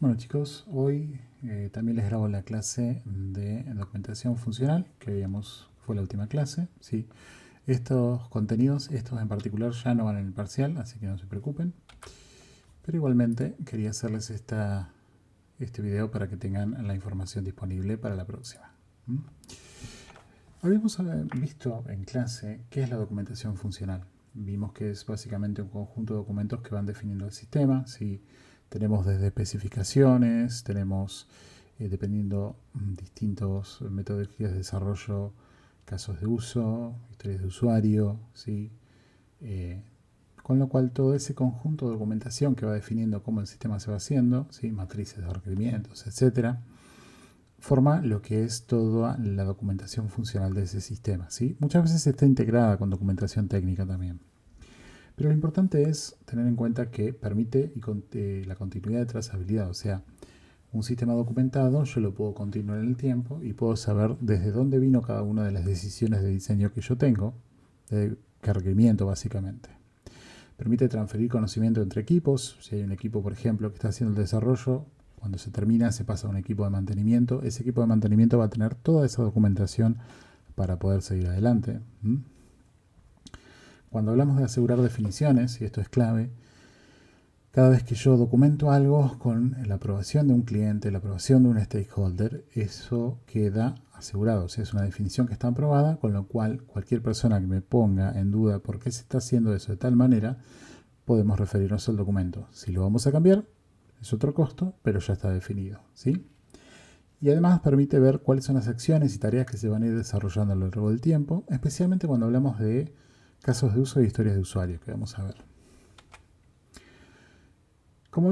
Bueno chicos, hoy también les grabo la clase de documentación funcional que fue la última clase. ¿Sí? Estos contenidos, estos en particular, ya no van en el parcial, así que no se preocupen. Pero igualmente quería hacerles este video para que tengan la información disponible para la próxima. Habíamos visto en clase qué es la documentación funcional. Vimos que es básicamente un conjunto de documentos que van definiendo el sistema. ¿Sí? Tenemos desde especificaciones, tenemos, dependiendo distintas metodologías de desarrollo, casos de uso, historias de usuario, ¿sí? Eh, con lo cual todo ese conjunto de documentación que va definiendo cómo el sistema se va haciendo, ¿sí? Matrices de requerimientos, etcétera, forma lo que es toda la documentación funcional de ese sistema. ¿Sí? Muchas veces está integrada con documentación técnica también. Pero lo importante es tener en cuenta que permite la continuidad de trazabilidad. O sea, un sistema documentado yo lo puedo continuar en el tiempo y puedo saber desde dónde vino cada una de las decisiones de diseño que yo tengo, de qué requerimiento básicamente. Permite transferir conocimiento entre equipos. Si hay un equipo, por ejemplo, que está haciendo el desarrollo, cuando se termina se pasa a un equipo de mantenimiento. Ese equipo de mantenimiento va a tener toda esa documentación para poder seguir adelante. Cuando hablamos de asegurar definiciones, y esto es clave, cada vez que yo documento algo con la aprobación de un cliente, la aprobación de un stakeholder, eso queda asegurado. O sea, es una definición que está aprobada, con lo cual cualquier persona que me ponga en duda por qué se está haciendo eso de tal manera, podemos referirnos al documento. Si lo vamos a cambiar, es otro costo, pero ya está definido. ¿Sí? Y además permite ver cuáles son las acciones y tareas que se van a ir desarrollando a lo largo del tiempo, especialmente cuando hablamos de casos de uso y historias de usuario, que vamos a ver. Como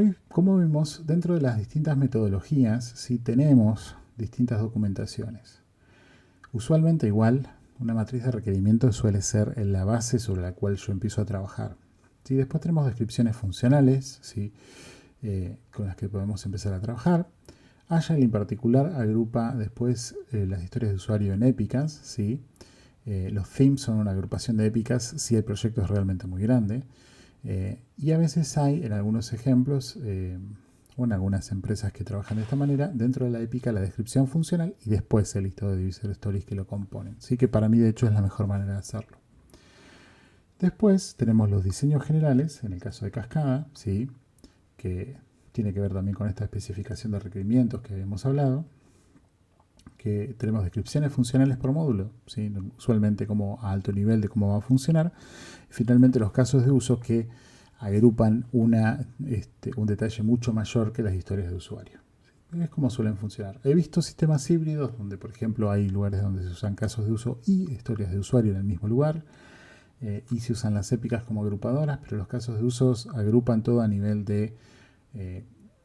vimos, dentro de las distintas metodologías, sí tenemos distintas documentaciones. Usualmente igual, una matriz de requerimientos suele ser la base sobre la cual yo empiezo a trabajar. ¿Sí? Después tenemos descripciones funcionales, ¿sí? Con las que podemos empezar a trabajar. Agile en particular agrupa después las historias de usuario en épicas. ¿Sí? Los themes son una agrupación de épicas si el proyecto es realmente muy grande. Y a veces hay, en algunos ejemplos, o en algunas empresas que trabajan de esta manera, dentro de la épica la descripción funcional y después el listado de user stories que lo componen. Así que para mí, de hecho, es la mejor manera de hacerlo. Después tenemos los diseños generales, en el caso de cascada, ¿sí? Que tiene que ver también con esta especificación de requerimientos que habíamos hablado, que tenemos descripciones funcionales por módulo, ¿sí? Usualmente como a alto nivel de cómo va a funcionar. Y finalmente los casos de uso que agrupan un detalle mucho mayor que las historias de usuario. Es como suelen funcionar. He visto sistemas híbridos donde, por ejemplo, hay lugares donde se usan casos de uso y historias de usuario en el mismo lugar, y se usan las épicas como agrupadoras, pero los casos de usos agrupan todo a nivel de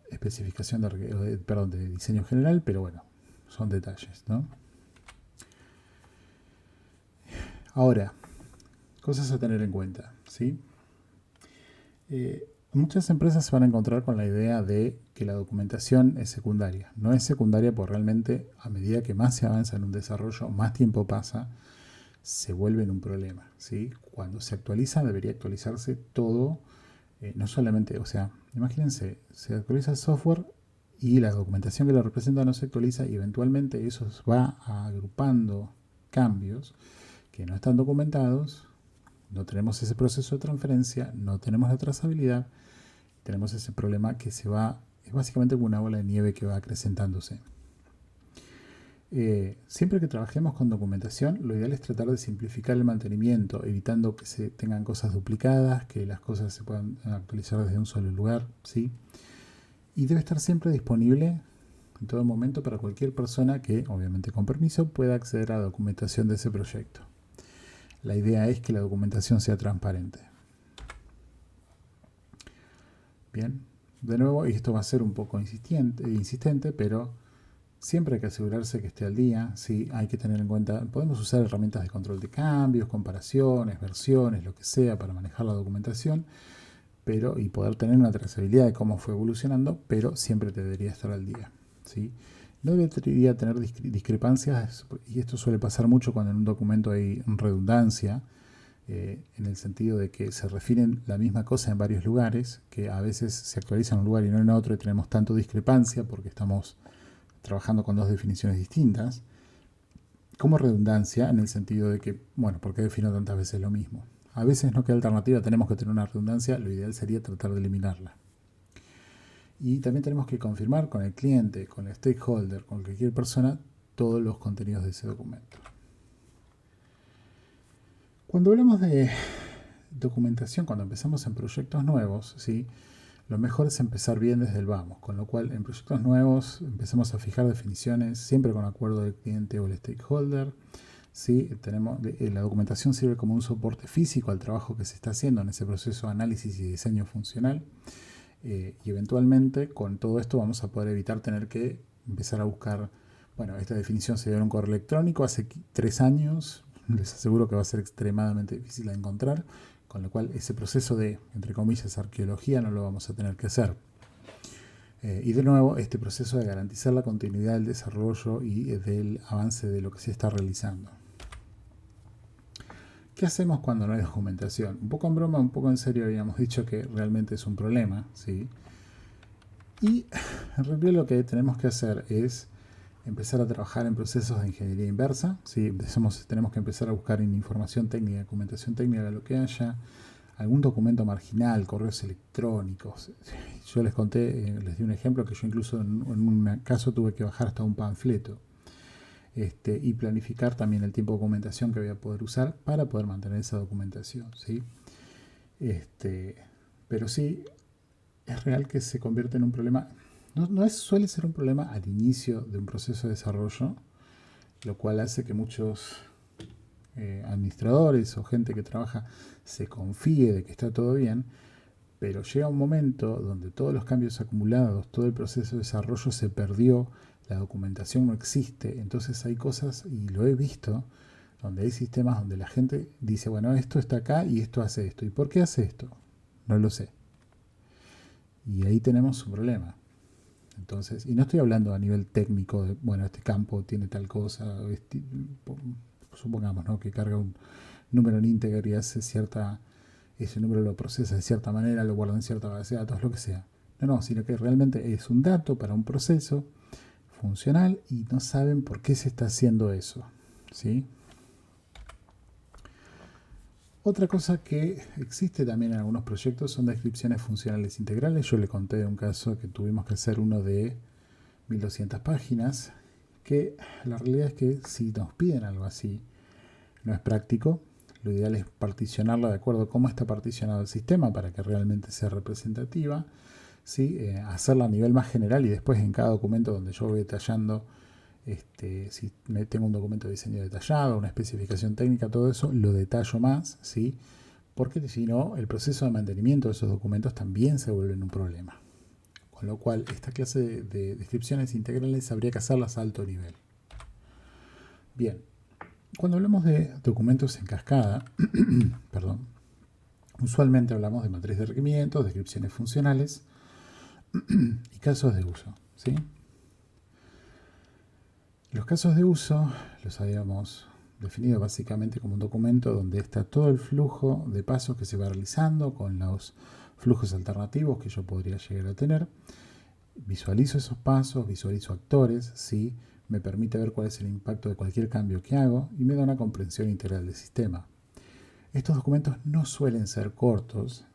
especificación de diseño general, pero bueno, son detalles, ¿no? Ahora, cosas a tener en cuenta, ¿sí? Muchas empresas se van a encontrar con la idea de que la documentación es secundaria. No es secundaria porque realmente a medida que más se avanza en un desarrollo, más tiempo pasa, se vuelve en un problema, ¿sí? Cuando se actualiza debería actualizarse todo, no solamente, o sea, imagínense, se actualiza el software y la documentación que lo representa no se actualiza y eventualmente eso va agrupando cambios que no están documentados, no tenemos ese proceso de transferencia, no tenemos la trazabilidad, tenemos ese problema que es básicamente como una bola de nieve que va acrecentándose. Siempre que trabajemos con documentación, lo ideal es tratar de simplificar el mantenimiento, evitando que se tengan cosas duplicadas, que las cosas se puedan actualizar desde un solo lugar, ¿sí? Y debe estar siempre disponible en todo momento para cualquier persona que, obviamente con permiso, pueda acceder a la documentación de ese proyecto. La idea es que la documentación sea transparente. Bien, de nuevo, y esto va a ser un poco insistente, pero siempre hay que asegurarse que esté al día. ¿Sí? Hay que tener en cuenta, podemos usar herramientas de control de cambios, comparaciones, versiones, lo que sea para manejar la documentación, y poder tener una trazabilidad de cómo fue evolucionando, pero siempre te debería estar al día. ¿Sí? No debería tener discrepancias, y esto suele pasar mucho cuando en un documento hay redundancia, en el sentido de que se refieren la misma cosa en varios lugares, que a veces se actualiza en un lugar y no en otro y tenemos tanto discrepancia porque estamos trabajando con dos definiciones distintas, como redundancia en el sentido de que, bueno, ¿por qué defino tantas veces lo mismo? A veces no queda alternativa, tenemos que tener una redundancia, lo ideal sería tratar de eliminarla. Y también tenemos que confirmar con el cliente, con el stakeholder, con cualquier persona, todos los contenidos de ese documento. Cuando hablamos de documentación, cuando empezamos en proyectos nuevos, ¿sí? Lo mejor es empezar bien desde el vamos, con lo cual en proyectos nuevos empezamos a fijar definiciones siempre con acuerdo del cliente o el stakeholder. ¿Sí? La documentación sirve como un soporte físico al trabajo que se está haciendo en ese proceso de análisis y diseño funcional. Y eventualmente con todo esto vamos a poder evitar tener que empezar a buscar, bueno, esta definición se dio en un correo electrónico hace 3 años, les aseguro que va a ser extremadamente difícil de encontrar, con lo cual ese proceso de, entre comillas, arqueología no lo vamos a tener que hacer. Y de nuevo, este proceso de garantizar la continuidad del desarrollo y del avance de lo que se está realizando. ¿Qué hacemos cuando no hay documentación? Un poco en broma, un poco en serio habíamos dicho que realmente es un problema, ¿sí? Y en realidad lo que tenemos que hacer es empezar a trabajar en procesos de ingeniería inversa, ¿sí? Tenemos que empezar a buscar en información técnica, documentación técnica, lo que haya, algún documento marginal, correos electrónicos. Yo les conté, les di un ejemplo que yo incluso en un caso tuve que bajar hasta un panfleto. Y planificar también el tiempo de documentación que voy a poder usar para poder mantener esa documentación, ¿sí? Pero sí, es real que se convierte en un problema. Suele ser un problema al inicio de un proceso de desarrollo, lo cual hace que muchos administradores o gente que trabaja se confíe de que está todo bien, pero llega un momento donde todos los cambios acumulados, todo el proceso de desarrollo se perdió, la documentación no existe, entonces hay cosas, y lo he visto, donde hay sistemas donde la gente dice, bueno, esto está acá y esto hace esto. ¿Y por qué hace esto? No lo sé. Y ahí tenemos un problema. Entonces, y no estoy hablando a nivel técnico de, bueno, este campo tiene tal cosa, supongamos, ¿no? Que carga un número en integer y hace ese número lo procesa de cierta manera, lo guarda en cierta base de datos, lo que sea. No, sino que realmente es un dato para un proceso funcional y no saben por qué se está haciendo eso, ¿sí? Otra cosa que existe también en algunos proyectos son descripciones funcionales integrales. Yo le conté de un caso que tuvimos que hacer uno de 1200 páginas, que la realidad es que si nos piden algo así, no es práctico. Lo ideal es particionarla de acuerdo a cómo está particionado el sistema para que realmente sea representativa, ¿sí? Hacerla a nivel más general y después en cada documento donde yo voy detallando, si tengo un documento de diseño detallado, una especificación técnica, todo eso lo detallo más, ¿sí? Porque si no, el proceso de mantenimiento de esos documentos también se vuelve un problema. Con lo cual, esta clase de descripciones integrales habría que hacerlas a alto nivel. Bien, cuando hablamos de documentos en cascada, perdón, usualmente hablamos de matriz de requerimientos, descripciones funcionales y casos de uso, ¿sí? Los casos de uso los habíamos definido básicamente como un documento donde está todo el flujo de pasos que se va realizando con los flujos alternativos que yo podría llegar a tener. Visualizo esos pasos, visualizo actores, ¿sí? Me permite ver cuál es el impacto de cualquier cambio que hago y me da una comprensión integral del sistema. Estos documentos no suelen ser cortos,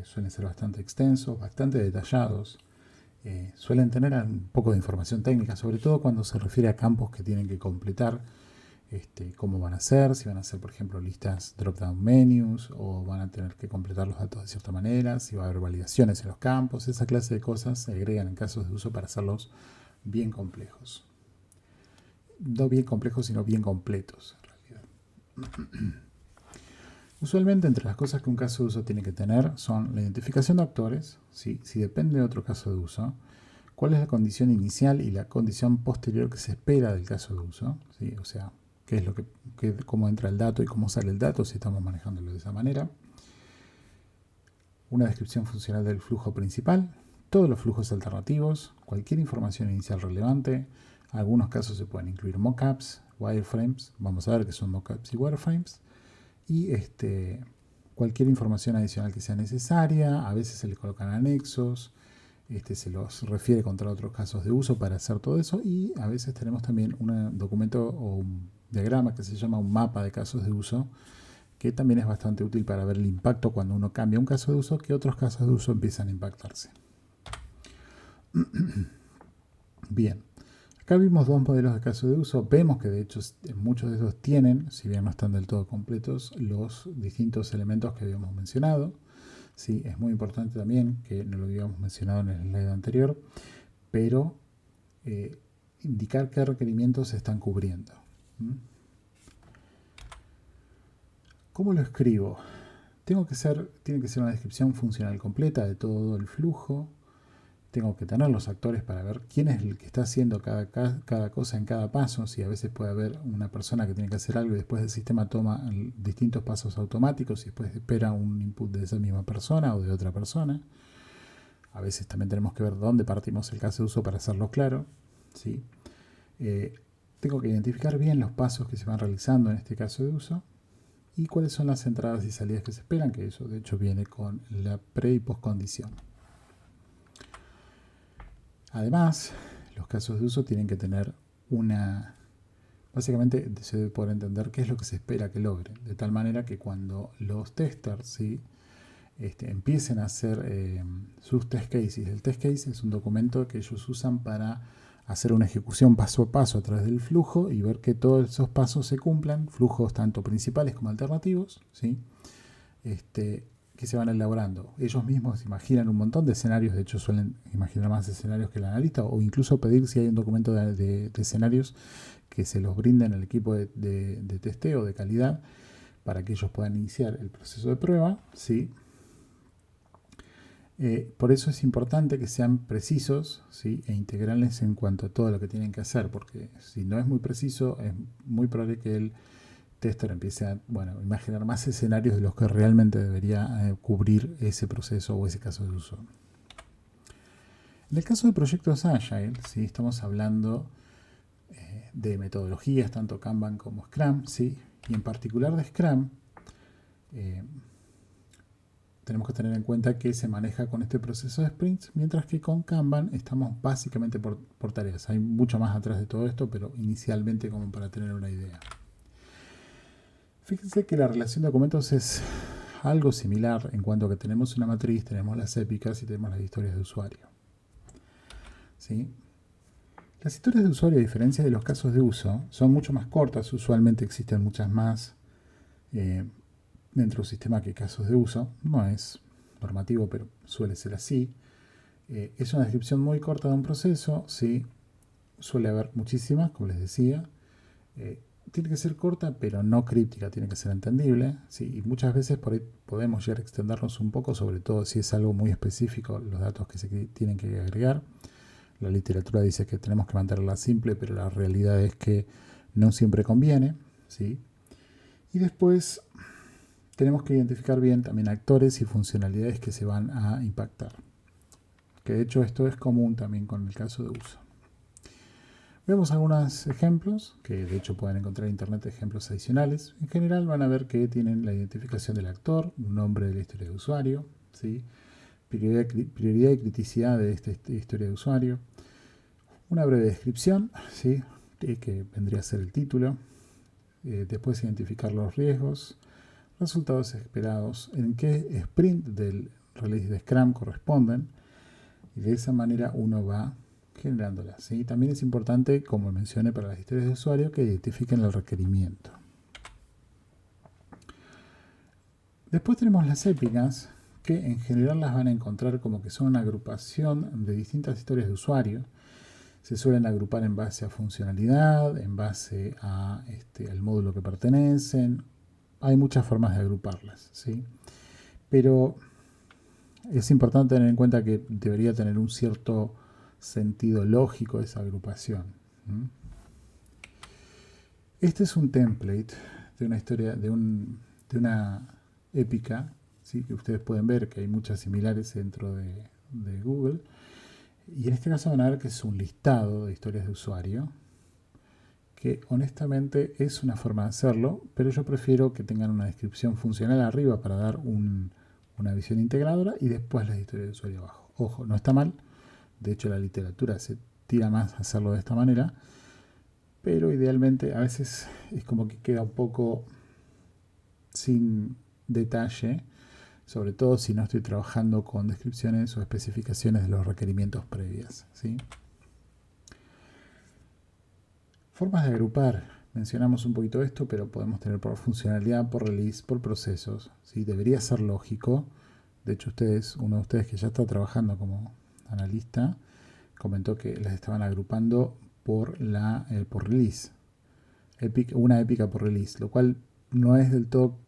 suelen ser bastante extensos, bastante detallados. Suelen tener un poco de información técnica, sobre todo cuando se refiere a campos que tienen que completar, cómo van a ser, si van a ser, por ejemplo, listas drop-down menus o van a tener que completar los datos de cierta manera, si va a haber validaciones en los campos, esa clase de cosas se agregan en casos de uso para hacerlos bien complejos. No bien complejos, sino bien completos, en realidad. Usualmente entre las cosas que un caso de uso tiene que tener son la identificación de actores, ¿sí? Si depende de otro caso de uso, cuál es la condición inicial y la condición posterior que se espera del caso de uso, ¿sí? O sea, qué es cómo entra el dato y cómo sale el dato si estamos manejándolo de esa manera. Una descripción funcional del flujo principal, todos los flujos alternativos, cualquier información inicial relevante. En algunos casos se pueden incluir mockups, wireframes, vamos a ver qué son mockups y wireframes. y cualquier información adicional que sea necesaria. A veces se le colocan anexos, se los refiere contra otros casos de uso para hacer todo eso, y a veces tenemos también un documento o un diagrama que se llama un mapa de casos de uso, que también es bastante útil para ver el impacto cuando uno cambia un caso de uso, que otros casos de uso empiezan a impactarse. Bien, acá vimos dos modelos de caso de uso. Vemos que de hecho muchos de esos tienen, si bien no están del todo completos, los distintos elementos que habíamos mencionado. Sí, es muy importante también, que no lo habíamos mencionado en el slide anterior, pero indicar qué requerimientos se están cubriendo. ¿Cómo lo escribo? Tiene que ser una descripción funcional completa de todo el flujo. Tengo que tener los actores para ver quién es el que está haciendo cada cosa en cada paso. Si a veces puede haber una persona que tiene que hacer algo y después el sistema toma distintos pasos automáticos y después espera un input de esa misma persona o de otra persona. A veces también tenemos que ver dónde partimos el caso de uso para hacerlo claro, ¿sí? Tengo que identificar bien los pasos que se van realizando en este caso de uso y cuáles son las entradas y salidas que se esperan, que eso de hecho viene con la pre y postcondición. Además, los casos de uso tienen que tener básicamente se debe poder entender qué es lo que se espera que logren, de tal manera que cuando los testers, ¿sí?, empiecen a hacer sus test cases. El test case es un documento que ellos usan para hacer una ejecución paso a paso a través del flujo y ver que todos esos pasos se cumplan, flujos tanto principales como alternativos, ¿sí?, que se van elaborando. Ellos mismos imaginan un montón de escenarios, de hecho suelen imaginar más escenarios que el analista, o incluso pedir si hay un documento de escenarios que se los brinden al equipo de testeo de calidad para que ellos puedan iniciar el proceso de prueba, ¿sí? Por eso es importante que sean precisos, ¿sí?, e integrales en cuanto a todo lo que tienen que hacer, porque si no es muy preciso, es muy probable que el tester empiece a imaginar más escenarios de los que realmente debería cubrir ese proceso o ese caso de uso. En el caso de proyectos Agile, ¿sí?, estamos hablando de metodologías, tanto Kanban como Scrum, ¿sí?, y en particular de Scrum, tenemos que tener en cuenta que se maneja con este proceso de sprints, mientras que con Kanban estamos básicamente por tareas. Hay mucho más atrás de todo esto, pero inicialmente como para tener una idea. Fíjense que la relación de documentos es algo similar en cuanto a que tenemos una matriz, tenemos las épicas y tenemos las historias de usuario, ¿sí? Las historias de usuario, a diferencia de los casos de uso, son mucho más cortas. Usualmente existen muchas más dentro del sistema que casos de uso. No es normativo, pero suele ser así. Es una descripción muy corta de un proceso, ¿sí? Suele haber muchísimas, como les decía. Tiene que ser corta, pero no críptica, tiene que ser entendible, ¿sí? Y muchas veces por ahí podemos llegar a extendernos un poco, sobre todo si es algo muy específico, los datos que se tienen que agregar. La literatura dice que tenemos que mantenerla simple, pero la realidad es que no siempre conviene, ¿sí? Y después tenemos que identificar bien también actores y funcionalidades que se van a impactar. Que de hecho esto es común también con el caso de uso. Vemos algunos ejemplos, que de hecho pueden encontrar en internet ejemplos adicionales. En general van a ver que tienen la identificación del actor, un nombre de la historia de usuario, ¿sí?, prioridad y criticidad de esta historia de usuario, una breve descripción, ¿sí?, que vendría a ser el título, después identificar los riesgos, resultados esperados, en qué sprint del release de Scrum corresponden, y de esa manera uno va generándolas, ¿sí? También es importante, como mencioné para las historias de usuario, que identifiquen el requerimiento. Después tenemos las épicas, que en general las van a encontrar como que son una agrupación de distintas historias de usuario. Se suelen agrupar en base a funcionalidad, en base a al módulo que pertenecen. Hay muchas formas de agruparlas, ¿sí? Pero es importante tener en cuenta que debería tener un cierto sentido lógico esa agrupación. Este es un template de una historia, de una épica, ¿sí?, que ustedes pueden ver que hay muchas similares dentro de Google. Y en este caso van a ver que es un listado de historias de usuario que honestamente es una forma de hacerlo, pero yo prefiero que tengan una descripción funcional arriba para dar una visión integradora y después la historia de usuario abajo. Ojo, no está mal, de hecho la literatura se tira más a hacerlo de esta manera, pero idealmente a veces es como que queda un poco sin detalle, sobre todo si no estoy trabajando con descripciones o especificaciones de los requerimientos previas, ¿sí? Formas de agrupar. Mencionamos un poquito esto, pero podemos tener por funcionalidad, por release, por procesos, ¿sí? Debería ser lógico. De hecho, uno de ustedes que ya está trabajando como analista, comentó que las estaban agrupando por release. Una épica por release, lo cual no es del todo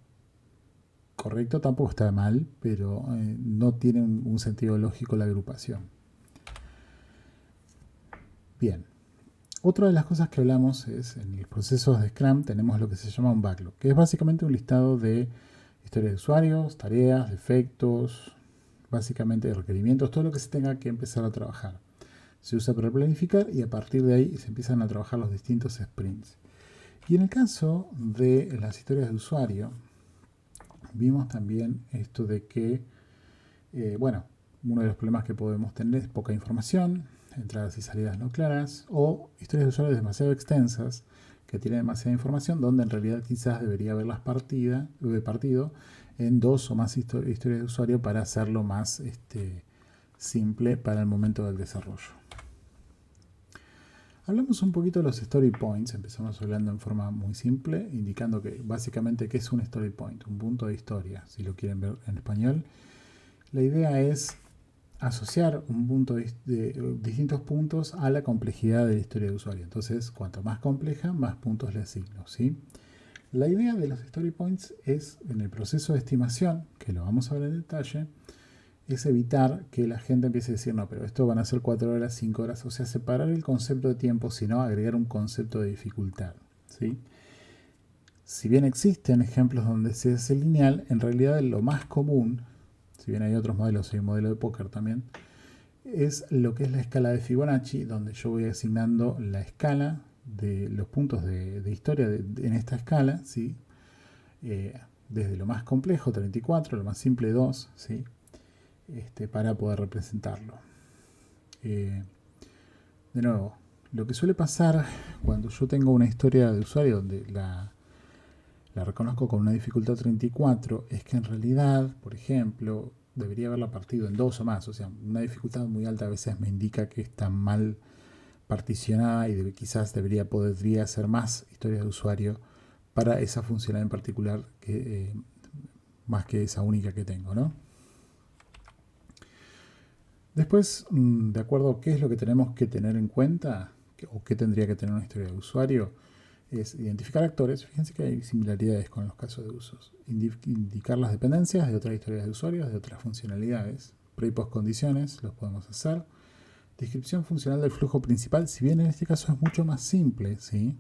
correcto, tampoco está mal, pero no tiene un sentido lógico la agrupación. Bien. Otra de las cosas que hablamos es, en los procesos de Scrum tenemos lo que se llama un backlog, que es básicamente un listado de historias de usuarios, tareas, defectos, básicamente requerimientos, todo lo que se tenga que empezar a trabajar. Se usa para planificar y a partir de ahí se empiezan a trabajar los distintos sprints. Y en el caso de las historias de usuario, vimos también esto de que, uno de los problemas que podemos tener es poca información, entradas y salidas no claras, o historias de usuarios demasiado extensas, que tienen demasiada información, donde en realidad quizás debería haberlas partido en 2 o más historias de usuario para hacerlo más simple para el momento del desarrollo. Hablamos un poquito de los story points, empezamos hablando en forma muy simple, indicando que básicamente qué es un story point, un punto de historia, si lo quieren ver en español. La idea es asociar un punto de distintos puntos a la complejidad de la historia de usuario. Entonces, cuanto más compleja, más puntos le asigno, ¿sí? La idea de los story points es, en el proceso de estimación, que lo vamos a ver en detalle, es evitar que la gente empiece a decir, no, pero esto van a ser 4 horas, 5 horas, o sea, separar el concepto de tiempo, sino agregar un concepto de dificultad, ¿sí? Si bien existen ejemplos donde se hace lineal, en realidad lo más común, si bien hay otros modelos, hay un modelo de póker también, es lo que es la escala de Fibonacci, donde yo voy asignando la escala de los puntos de historia en esta escala, ¿sí? Desde lo más complejo, 34, lo más simple, 2, ¿sí? Para poder representarlo. De nuevo, lo que suele pasar cuando yo tengo una historia de usuario donde la reconozco con una dificultad 34 es que en realidad, por ejemplo, debería haberla partido en 2 o más. O sea, una dificultad muy alta a veces me indica que está mal particionada y quizás podría ser más historias de usuario para esa funcionalidad en particular más que esa única que tengo, ¿no? Después, de acuerdo a qué es lo que tenemos que tener en cuenta, o qué tendría que tener una historia de usuario, es identificar actores. Fíjense que hay similaridades con los casos de usos. Indicar las dependencias de otras historias de usuarios, de otras funcionalidades. Pre y post condiciones, los podemos hacer. Descripción funcional del flujo principal, si bien en este caso es mucho más simple, ¿sí?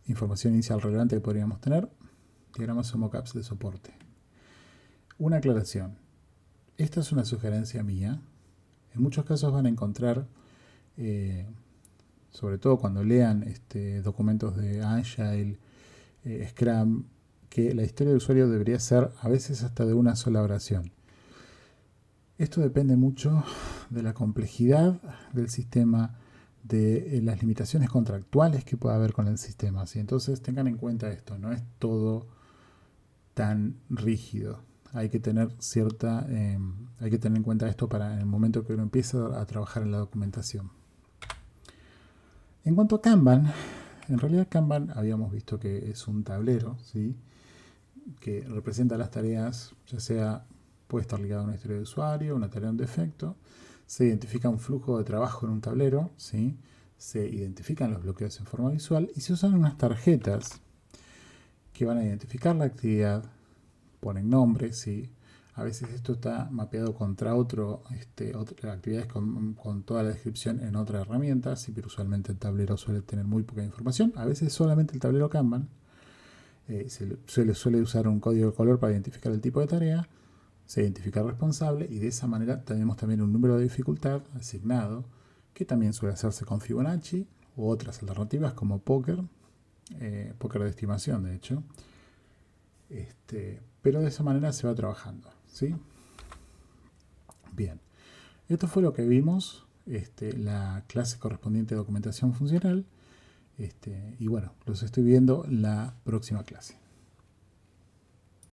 Información inicial relevante que podríamos tener. Diagramas o mockups de soporte. Una aclaración. Esta es una sugerencia mía. En muchos casos van a encontrar, sobre todo cuando lean documentos de Agile, Scrum, que la historia de usuario debería ser a veces hasta de una sola oración. Esto depende mucho de la complejidad del sistema, de las limitaciones contractuales que pueda haber con el sistema, ¿sí? Entonces tengan en cuenta esto, no es todo tan rígido. Hay que tener en cuenta esto para el momento que uno empieza a trabajar en la documentación. En cuanto a Kanban, en realidad Kanban habíamos visto que es un tablero, ¿sí? Que representa las tareas, ya sea puede estar ligado a una historia de usuario, una tarea, un defecto. Se identifica un flujo de trabajo en un tablero, ¿sí? Se identifican los bloqueos en forma visual y se usan unas tarjetas que van a identificar la actividad, ponen nombres, ¿sí? A veces esto está mapeado contra otras actividades con toda la descripción en otra herramienta, sí, pero usualmente el tablero suele tener muy poca información. A veces solamente el tablero Kanban. Se suele usar un código de color para identificar el tipo de tarea, se identifica el responsable y de esa manera tenemos también un número de dificultad asignado que también suele hacerse con Fibonacci u otras alternativas como póker, póker de estimación de hecho. Pero de esa manera se va trabajando, ¿sí? Bien, esto fue lo que vimos, la clase correspondiente a documentación funcional. Y bueno, los estoy viendo la próxima clase.